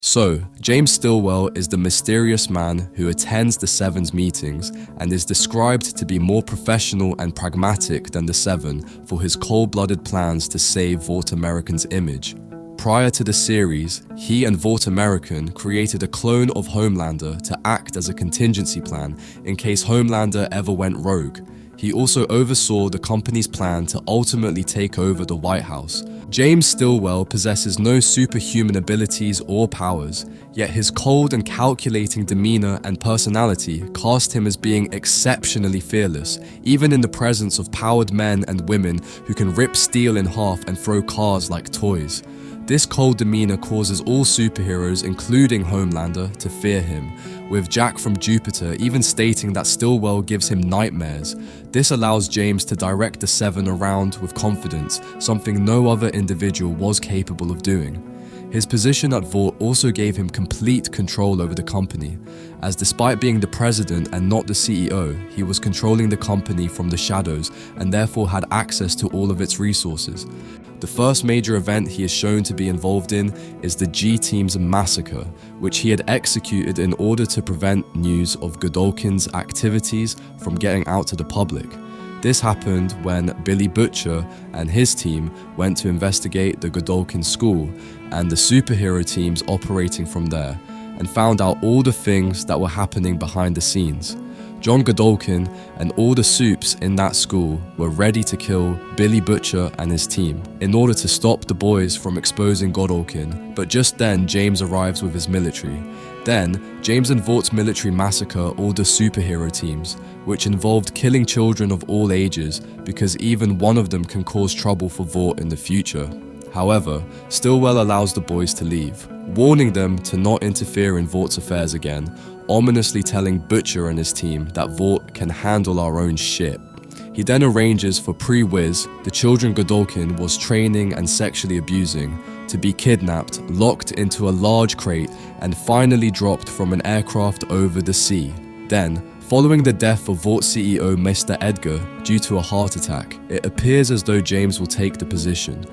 So, James Stillwell is the mysterious man who attends the Seven's meetings and is described to be more professional and pragmatic than the Seven for his cold-blooded plans to save Vought American's image. Prior to the series, he and Vought American created a clone of Homelander to act as a contingency plan in case Homelander ever went rogue. He also oversaw the company's plan to ultimately take over the White House. James Stillwell possesses no superhuman abilities or powers, yet his cold and calculating demeanor and personality cast him as being exceptionally fearless, even in the presence of powered men and women who can rip steel in half and throw cars like toys. This cold demeanor causes all superheroes, including Homelander, to fear him, with Jack from Jupiter even stating that Stillwell gives him nightmares. This allows James to direct the Seven around with confidence, something no other individual was capable of doing. His position at Vought also gave him complete control over the company, as despite being the president and not the CEO, he was controlling the company from the shadows and therefore had access to all of its resources. The first major event he is shown to be involved in is the G-Team's massacre, which he had executed in order to prevent news of Godolkin's activities from getting out to the public. This happened when Billy Butcher and his team went to investigate the Godolkin school and the superhero teams operating from there, and found out all the things that were happening behind the scenes. John Godolkin and all the supes in that school were ready to kill Billy Butcher and his team in order to stop the boys from exposing Godolkin, but just then James arrives with his military. Then, James and Vaught's military massacre all the superhero teams, which involved killing children of all ages because even one of them can cause trouble for Vought in the future. However, Stillwell allows the boys to leave, warning them to not interfere in Vaught's affairs again, ominously telling Butcher and his team that Vought can handle our own shit. He then arranges for Pre-Wiz, the children Godolkin was training and sexually abusing, to be kidnapped, locked into a large crate, and finally dropped from an aircraft over the sea. Then, following the death of Vought CEO Mr. Edgar due to a heart attack, it appears as though James will take the position.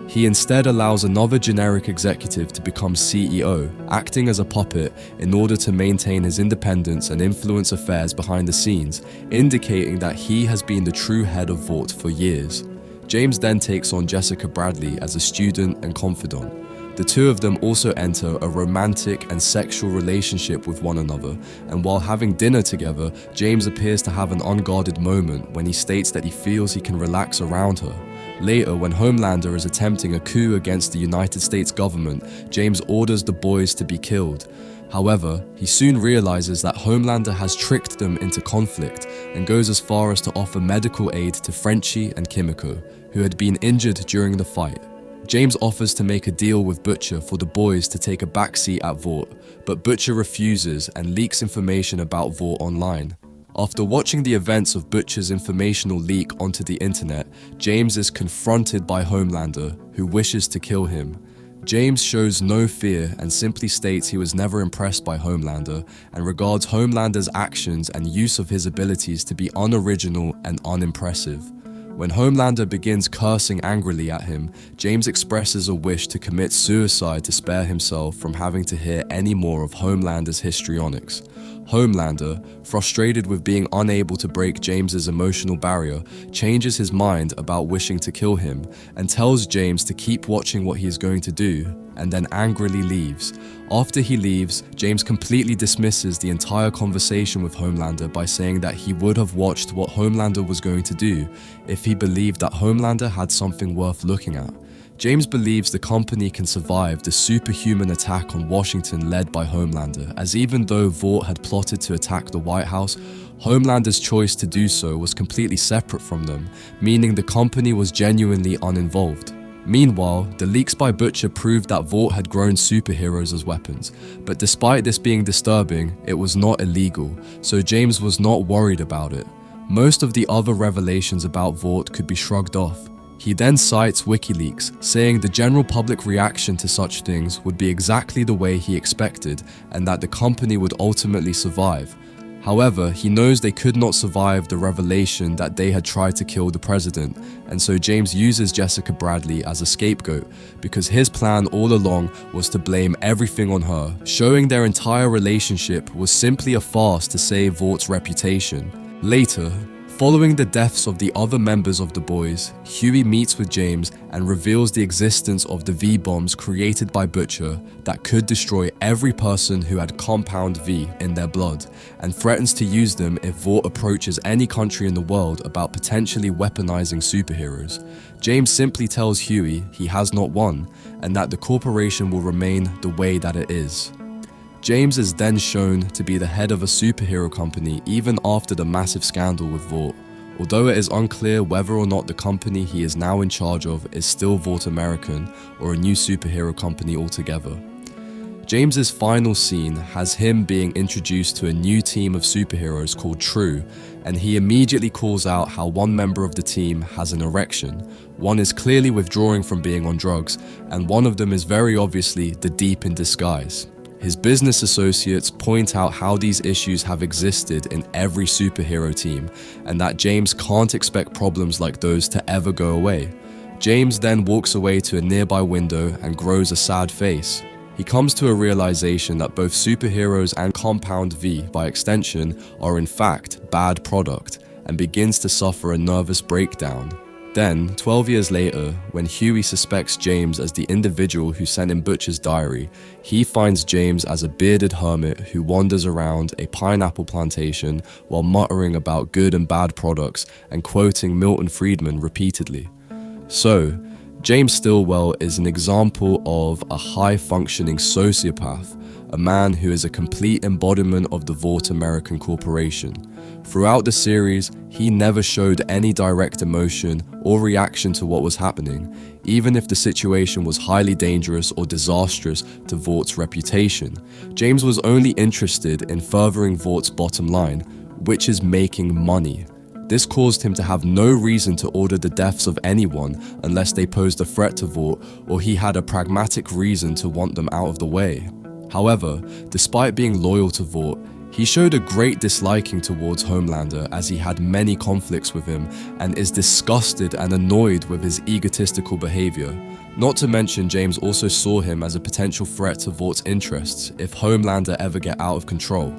He instead allows another generic executive to become CEO, acting as a puppet in order to maintain his independence and influence affairs behind the scenes, indicating that he has been the true head of Vought for years. James then takes on Jessica Bradley as a student and confidant. The two of them also enter a romantic and sexual relationship with one another, and while having dinner together, James appears to have an unguarded moment when he states that he feels he can relax around her. Later, when Homelander is attempting a coup against the United States government, James orders the boys to be killed. However, he soon realizes that Homelander has tricked them into conflict and goes as far as to offer medical aid to Frenchie and Kimiko, who had been injured during the fight. James offers to make a deal with Butcher for the boys to take a backseat at Vought, but Butcher refuses and leaks information about Vought online. After watching the events of Butcher's informational leak onto the internet, James is confronted by Homelander, who wishes to kill him. James shows no fear and simply states he was never impressed by Homelander and regards Homelander's actions and use of his abilities to be unoriginal and unimpressive. When Homelander begins cursing angrily at him, James expresses a wish to commit suicide to spare himself from having to hear any more of Homelander's histrionics. Homelander, frustrated with being unable to break James's emotional barrier, changes his mind about wishing to kill him and tells James to keep watching what he is going to do, and then angrily leaves. After he leaves, James completely dismisses the entire conversation with Homelander by saying that he would have watched what Homelander was going to do if he believed that Homelander had something worth looking at. James believes the company can survive the superhuman attack on Washington led by Homelander, as even though Vought had plotted to attack the White House, Homelander's choice to do so was completely separate from them, meaning the company was genuinely uninvolved. Meanwhile, the leaks by Butcher proved that Vought had grown superheroes as weapons, but despite this being disturbing, it was not illegal, so James was not worried about it. Most of the other revelations about Vought could be shrugged off. He then cites WikiLeaks, saying the general public reaction to such things would be exactly the way he expected and that the company would ultimately survive. However, he knows they could not survive the revelation that they had tried to kill the president, and so James uses Jessica Bradley as a scapegoat because his plan all along was to blame everything on her, showing their entire relationship was simply a farce to save Vort's reputation. Later, following the deaths of the other members of the boys, Huey meets with James and reveals the existence of the V-bombs created by Butcher that could destroy every person who had Compound V in their blood, and threatens to use them if Vought approaches any country in the world about potentially weaponizing superheroes. James simply tells Huey he has not won, and that the corporation will remain the way that it is. James is then shown to be the head of a superhero company even after the massive scandal with Vought, although it is unclear whether or not the company he is now in charge of is still Vought American or a new superhero company altogether. James's final scene has him being introduced to a new team of superheroes called True, and he immediately calls out how one member of the team has an erection, one is clearly withdrawing from being on drugs, and one of them is very obviously the Deep in disguise. His business associates point out how these issues have existed in every superhero team, and that James can't expect problems like those to ever go away. James then walks away to a nearby window and grows a sad face. He comes to a realization that both superheroes and Compound V, by extension, are in fact bad product, and begins to suffer a nervous breakdown. Then, 12 years later, when Huey suspects James as the individual who sent him Butcher's diary, he finds James as a bearded hermit who wanders around a pineapple plantation while muttering about good and bad products and quoting Milton Friedman repeatedly. So, James Stillwell is an example of a high-functioning sociopath, a man who is a complete embodiment of the Vought American Corporation. Throughout the series, he never showed any direct emotion or reaction to what was happening, even if the situation was highly dangerous or disastrous to Vaught's reputation. James was only interested in furthering Vaught's bottom line, which is making money. This caused him to have no reason to order the deaths of anyone unless they posed a threat to Vought or he had a pragmatic reason to want them out of the way. However, despite being loyal to Vought, he showed a great disliking towards Homelander as he had many conflicts with him and is disgusted and annoyed with his egotistical behavior. Not to mention, James also saw him as a potential threat to Vaught's interests if Homelander ever get out of control.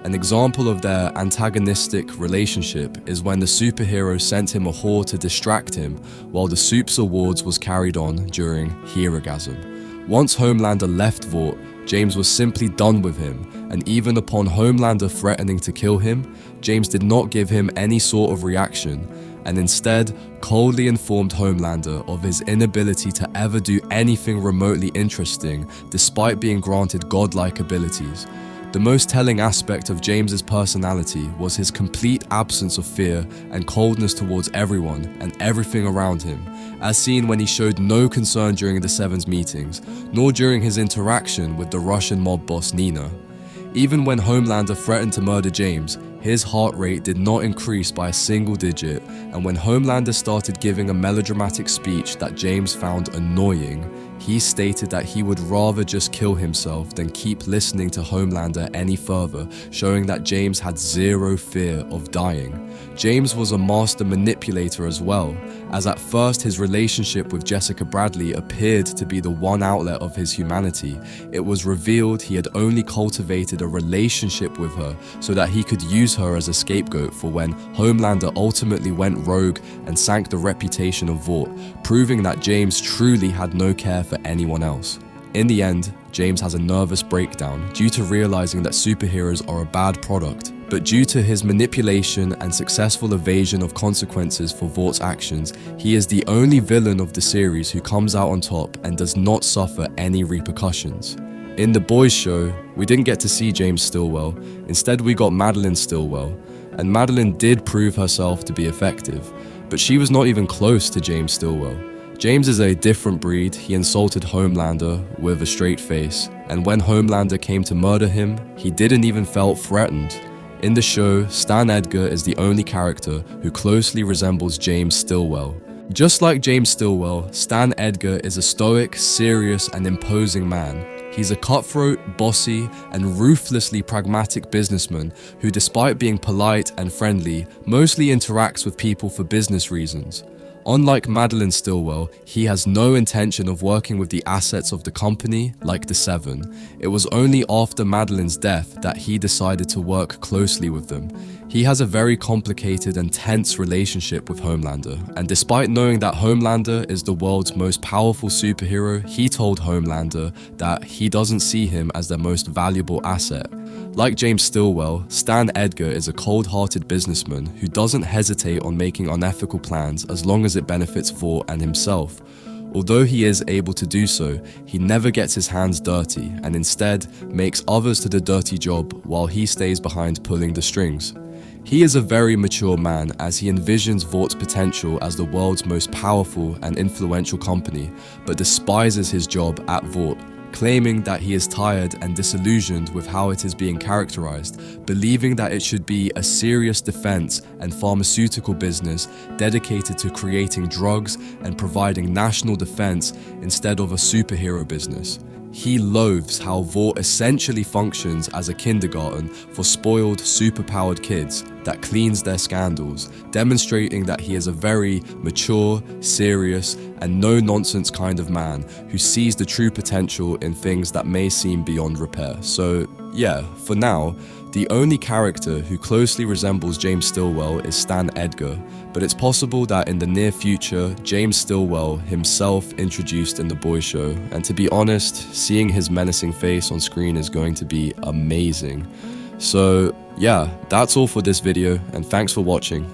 An example of their antagonistic relationship is when the superhero sent him a whore to distract him while the Supes Awards was carried on during Herogasm. Once Homelander left Vought, James was simply done with him, and even upon Homelander threatening to kill him, James did not give him any sort of reaction, and instead coldly informed Homelander of his inability to ever do anything remotely interesting despite being granted godlike abilities. The most telling aspect of James's personality was his complete absence of fear and coldness towards everyone and everything around him, as seen when he showed no concern during the Seven's meetings, nor during his interaction with the Russian mob boss Nina. Even when Homelander threatened to murder James, his heart rate did not increase by a single digit, and when Homelander started giving a melodramatic speech that James found annoying, he stated that he would rather just kill himself than keep listening to Homelander any further, showing that James had zero fear of dying. James was a master manipulator as well, as at first his relationship with Jessica Bradley appeared to be the one outlet of his humanity. It was revealed he had only cultivated a relationship with her so that he could use her as a scapegoat for when Homelander ultimately went rogue and sank the reputation of Vought, proving that James truly had no care for anyone else. In the end, James has a nervous breakdown due to realizing that superheroes are a bad product, but due to his manipulation and successful evasion of consequences for Vaught's actions, he is the only villain of the series who comes out on top and does not suffer any repercussions. In The Boys show, we didn't get to see James Stillwell, instead we got Madeline Stillwell, and Madeline did prove herself to be effective, but she was not even close to James Stillwell. James is a different breed. He insulted Homelander with a straight face, and when Homelander came to murder him, he didn't even felt threatened. In the show, Stan Edgar is the only character who closely resembles James Stillwell. Just like James Stillwell, Stan Edgar is a stoic, serious, and imposing man. He's a cutthroat, bossy, and ruthlessly pragmatic businessman who, despite being polite and friendly, mostly interacts with people for business reasons. Unlike Madeline Stillwell, he has no intention of working with the assets of the company like the Seven. It was only after Madeline's death that he decided to work closely with them. He has a very complicated and tense relationship with Homelander, and despite knowing that Homelander is the world's most powerful superhero, he told Homelander that he doesn't see him as their most valuable asset. Like James Stillwell, Stan Edgar is a cold-hearted businessman who doesn't hesitate on making unethical plans as long as it benefits Vought and himself. Although he is able to do so, he never gets his hands dirty and instead makes others to the dirty job while he stays behind pulling the strings. He is a very mature man as he envisions Vaught's potential as the world's most powerful and influential company, but despises his job at Vought, claiming that he is tired and disillusioned with how it is being characterized, believing that it should be a serious defense and pharmaceutical business dedicated to creating drugs and providing national defense instead of a superhero business. He loathes how Vought essentially functions as a kindergarten for spoiled, superpowered kids that cleans their scandals, demonstrating that he is a very mature, serious, and no-nonsense kind of man who sees the true potential in things that may seem beyond repair. So yeah, for now, the only character who closely resembles James Stillwell is Stan Edgar, but it's possible that in the near future, James Stillwell himself introduced in The Boys Show, and to be honest, seeing his menacing face on screen is going to be amazing. So yeah, that's all for this video, and thanks for watching.